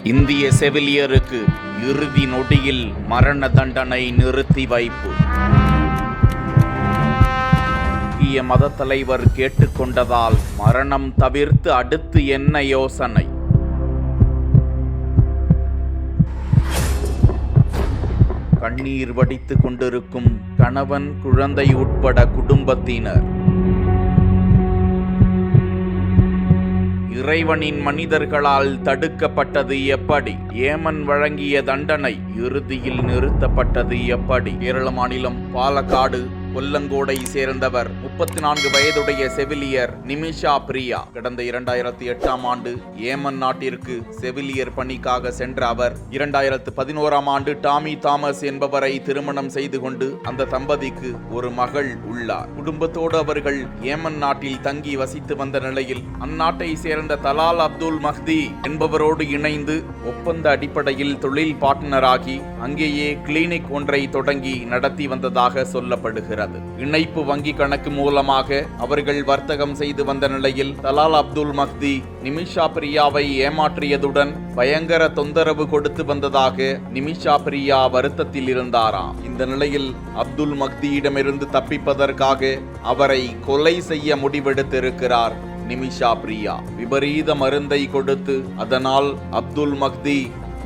இந்திய செவிலியருக்கு இறுதி நொடியில் மரண தண்டனை நிறுத்தி வைப்பு. முக்கிய மத தலைவர் கேட்டுக்கொண்டதால் மரணம் தவிர்த்து அடுத்து என்ன யோசனை? கண்ணீர் வடித்துக் கொண்டிருக்கும் கணவன், குழந்தை உட்பட குடும்பத்தினர். இறைவனின் மனிதர்களால் தடுக்கப்பட்டது எப்படி? ஏமன் வழங்கிய தண்டனை இறுதியில் நிறுத்தப்பட்டது எப்படி? கேரள மாநிலம் பாலக்காடு கொல்லங்கோடை சேர்ந்தவர் 34 வயதுடைய செவிலியர் நிமிஷா பிரியா. கடந்த 2008ஆம் ஆண்டு ஏமன் நாட்டிற்கு செவிலியர் பணிக்காக சென்ற அவர் 2011ஆம் ஆண்டு டாமி தாமஸ் என்பவரை திருமணம் செய்து கொண்டு அந்த தம்பதிக்கு ஒரு மகள் உள்ளார். குடும்பத்தோடு அவர்கள் ஏமன் நாட்டில் தங்கி வசித்து வந்த நிலையில் அந்நாட்டை சேர்ந்த தலால் அப்துல் மஹ்தி என்பவரோடு இணைந்து ஒப்பந்த அடிப்படையில் தொழில் பார்ட்னராகி அங்கேயே கிளினிக் ஒன்றை தொடங்கி நடத்தி வந்ததாக சொல்லப்படுகிறது. இணைப்பு வங்கி கணக்கு மூலமாக அவர்கள் வர்த்தகம் செய்து வந்த நிலையில் தலால் அப்துல் மஹ்தி நிமிஷா பிரியாவை ஏமாற்றியதுடன் பயங்கர தொந்தரவு கொடுத்து வந்ததாக நிமிஷா பிரியா வருத்தத்தில் இருந்தாராம். இந்த நிலையில் அப்துல் மஹ்தியிடமிருந்து தப்பிப்பதற்காக அவரை கொலை செய்ய முடிவெடுத்திருக்கிறார் நிமிஷா பிரியா. விபரீத மருந்தை கொடுத்து அதனால் அப்துல் மஹ்தி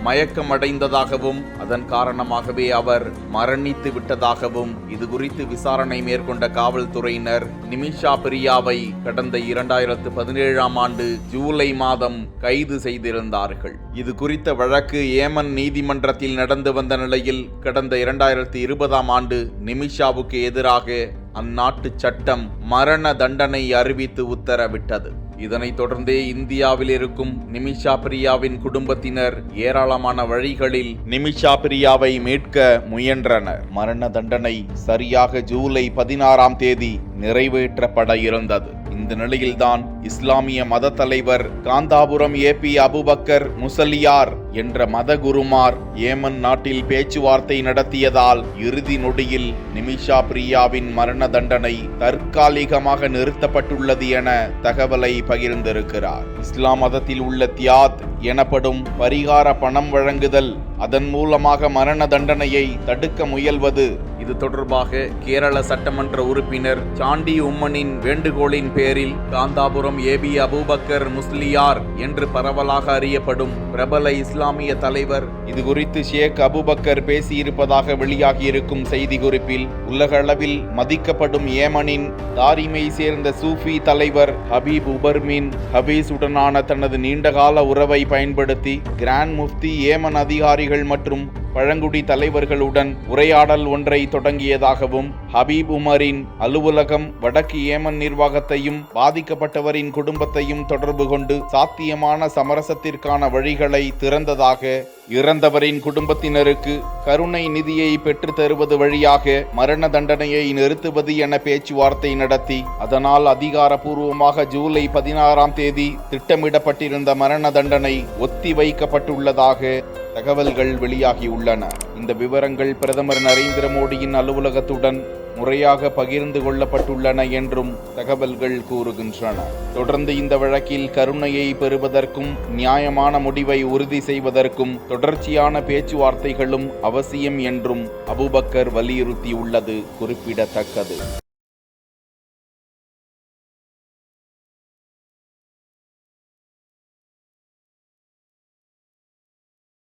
மயக்கமடைந்ததாகவும் அதன் காரணமாகவே அவர் மரணித்து விட்டதாகவும் இது குறித்து விசாரணை மேற்கொண்ட காவல்துறையினர் நிமிஷா பிரியாவை கடந்த 2017ஆம் ஆண்டு ஜூலை மாதம் கைது செய்திருந்தார்கள். இது குறித்த வழக்கு ஏமன் நீதிமன்றத்தில் நடந்து வந்த நிலையில் கடந்த 2020ஆம் ஆண்டு நிமிஷாவுக்கு எதிராக அந்நாட்டு சட்டம் மரண தண்டனை அறிவித்து உத்தரவிட்டது. இதனைத் தொடர்ந்தே இந்தியாவில் இருக்கும் நிமிஷா பிரியாவின் குடும்பத்தினர் ஏராளமான வழிகளில் நிமிஷா பிரியாவை மீட்க முயன்றனர். மரண தண்டனை சரியாக ஜூலை 16ஆம் தேதி நிறைவேற்றப்பட இருந்தது. இந்த நிலையில்தான் இஸ்லாமிய மத தலைவர் காந்தாபுரம் ஏபி அபுபக்கர் முசலியார் என்ற மத குருமார் ஏமன் நாட்டில் பேச்சுவார்த்தை நடத்தியதால் இறுதி நொடியில் நிமிஷா பிரியாவின் மரண தண்டனை தற்காலிகமாக நிறுத்தப்பட்டுள்ளது என தகவலை பகிர்ந்திருக்கிறார். இஸ்லாம் மதத்தில் உள்ள தியாத் எனப்படும் பரிகார பணம் வழங்குதல், அதன் மூலமாக மரண தண்டனையை தடுக்க முயல்வது, இது தொடர்பாக கேரள சட்டமன்ற உறுப்பினர் சாண்டி உம்மனின் வேண்டுகோளின் பேரில் காந்தாபுரம் ஏபி அபுபக்கர் முஸ்லியார் என்று பரவலாக அறியப்படும் பிரபல இஸ்லாமிய தலைவர் இது குறித்து ஷேக் அபுபக்கர் பேசியிருப்பதாக வெளியாகியிருக்கும் செய்தி குறிப்பில் உலகளவில் மதிக்கப்படும் ஏமனின் தாரிமை சேர்ந்த சூஃபி தலைவர் ஹபீப் உபர்மின் ஹபீஸுடனான தனது நீண்டகால உறவை பயன்படுத்தி கிராண்ட் முஃப்தி ஏமன் அதிகாரிகள் மற்றும் பழங்குடி தலைவர்களுடன் உரையாடல் ஒன்றை தொடங்கியதாகவும் ஹபீப் உமரின் அலுவலகம் வடக்கு ஏமன் நிர்வாகத்தையும் பாதிக்கப்பட்டவரின் குடும்பத்தையும் தொடர்பு கொண்டு சாத்தியமான சமரசத்திற்கான வழிகளை திறந்ததாக, இறந்தவரின் குடும்பத்தினருக்கு கருணை நிதியை பெற்று தருவது வழியாக மரண தண்டனையை நிறுத்துவது என பேச்சுவார்த்தை நடத்தி அதனால் அதிகாரப்பூர்வமாக ஜூலை 16ஆம் தேதி திட்டமிடப்பட்டிருந்த மரண தண்டனை ஒத்தி வைக்கப்பட்டுள்ளதாக தகவல்கள் வெளியாகியுள்ளன. இந்த விவரங்கள் பிரதமர் நரேந்திர மோடியின் அலுவலகத்துடன் முறையாக பகிர்ந்து கொள்ளப்பட்டுள்ளன என்றும் தகவல்கள் கூறுகின்றன. தொடர்ந்து இந்த வழக்கில் கருணையை பெறுவதற்கும் நியாயமான முடிவை உறுதி செய்வதற்கும் தொடர்ச்சியான பேச்சுவார்த்தைகளும் அவசியம் என்றும் அபுபக்கர் வலியுறுத்தியுள்ளது குறிப்பிடத்தக்கது.